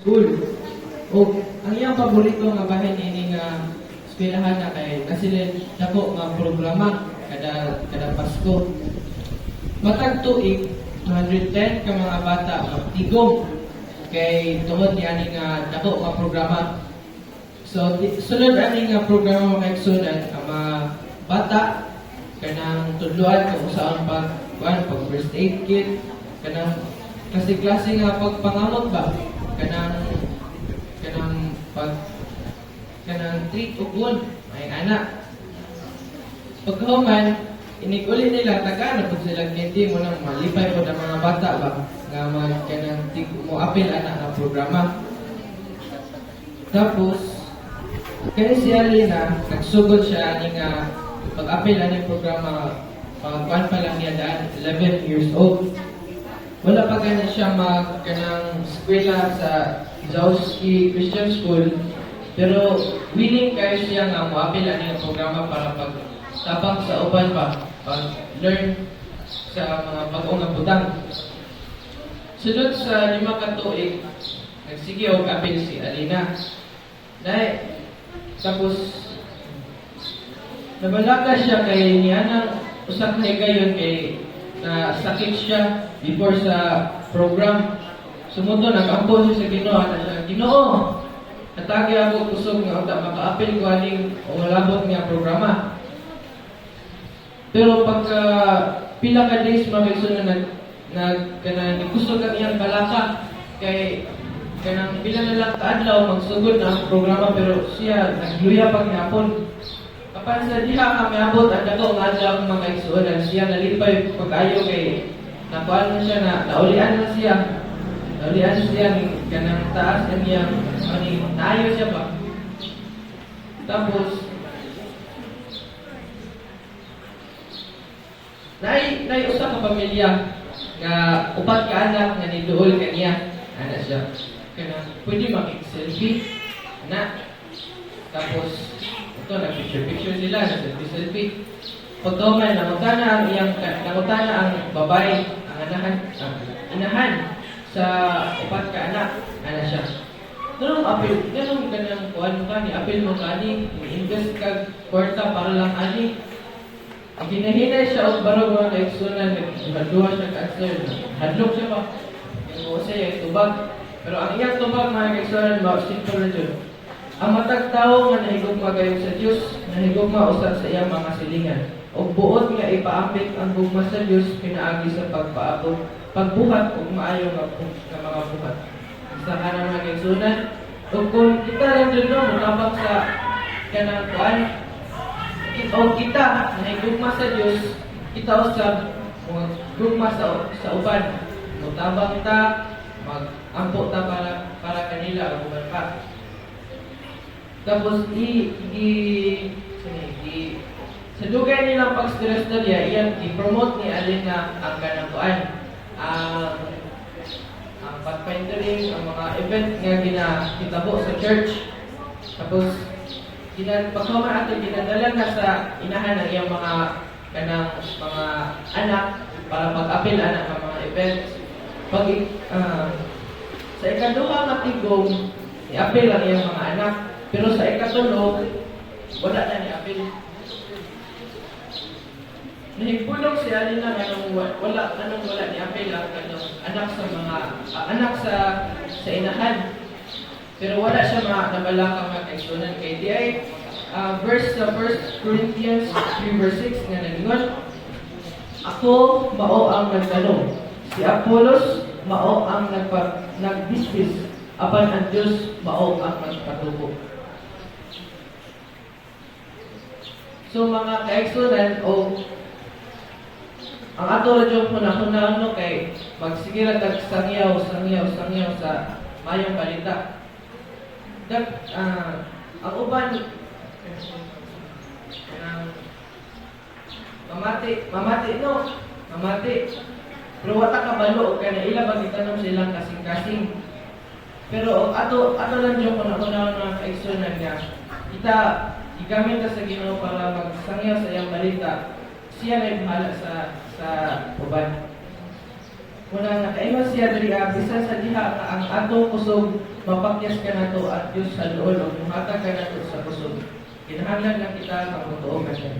School. O ang iyang paborito nga bahin ini nga eskwelahan na kay kasi dako nga programa kada Pasko. Matag tuig 210 ka mga bata magtigom kay tungod ni ani nga dako nga programa. So sunod ani nga programa mga igsunan ang mga bata kanang tudluan kung saan pag first aid kit kanang klase nga pagpangamot ba kanang treat o gun may anak pagkahuman iniguli nila taga na pag sila hindi mo nang malipay po ng mga bata ba nga kanang mo apil anak ng programa tapos kaya si Alina nagsugod siya ni nga pag-apil aning programa pagkuhan pa lang niya daan 11 years old wala pa ganyan siya kanang eskwela sa Zowski Christian School pero willing kayo siya nga mo-apil aning programa para pagtabang sa uban pa pag-learn sa mga bagong nga butang sunod sa 5 ka tuig nagsige og apil si Alina tapos nabalaga siya kay niya ng usak na gayon kay na sakit siya before sa program. Sumunod nag-ampo siya sa Ginoo na siya, Ginoo, natagi ako kusog nga utak maka-apil ko aning labot nga programa. Pero pagka pila ka days mabigsun na kusog ang iyang balaka kay kanang pila na lang kaadlaw magsugod na ang programa pero siya nagluya pag hapon. Kapag sa diha kami abot ang dako nga adlaw mga igsuonan siya nalipay pag-ayo kay nakuan na siya naulian siya ng kanang taas ng iyang naayo siya pa. Tapos nay usa ka pamilya nga upat ka anak nga niduol kaniya ana siya kanang pwede makik-selfie na tapos ito nag-picture sila nag-selfie pagkaumay nangutana ang babae ang inahan sa upat ka anak ana siya ganun ganang kuhan ka ni apil mo ka ni invest ka kwarta para lang ani ang ginahinay siya og barog mga kaigsunan nagduha siya ka-answer hadlok siya pa yung siya tubag pero ang iyang tubag mga kaigsunan simple na dyan ang matag tao nga nahigugma gayon sa Dios nahigugma usab sa iyang mga silingan ug buot nga ipaambit ang gugma sa Dios pinaagi sa pagpaabot pagbuhat ug maayo nga mga buhat sa kanang mga kaigsunan ug kung kita lang dito motabang sa kanang kuan o kita nahigugma sa Dios kita usab gugma sa uban motabang ta mag-ampo ta para kanila ug uban pa. Tapos sa dugay nilang pag-stress na niya, i-promote ni Alina ang kanatuan. Ang pathfinding, ang mga event nga kitabo sa church. Tapos, pagkama atin, ginadala na sa inahan ng iyang mga anak para pag-apil anak ng mga events. Sa ikaduha matigong, i-apil ang iyang mga anak. Pero sa ikatulog, wala na ni-apil. Nahigpulong si Alina kanong wala ni-apil ang kanong anak sa inahan. Pero wala siya nabalakang mag-aksyonan kay D.I. Verse sa 1 Corinthians 3 verse 6 nga nagingon, ako mao ang nagtanong, si Apollos mao ang nagbisbis, apan ang Diyos mao ang nagpatubo. So mga kaigsunan o ang ato radyo hunahunahon kay magsigira tag sangyaw sa mayong balita. Ang uban mamati pero wata kabalo kay na ila magitanong silang kasing-kasing. Pero ato lang yung hunahunahon mga kaigsunan nga kita igamit sa Ginoo para magsangyaw sa iyang balita, siya na bahala sa uban. Muna nakaiwas siya diri bisan sa diha nga ang ato kusog mapakyas ka nato at Dios sa luol o muhatag ka nato sa kusog. Kinahanglan lang kita mabutuo ka niya.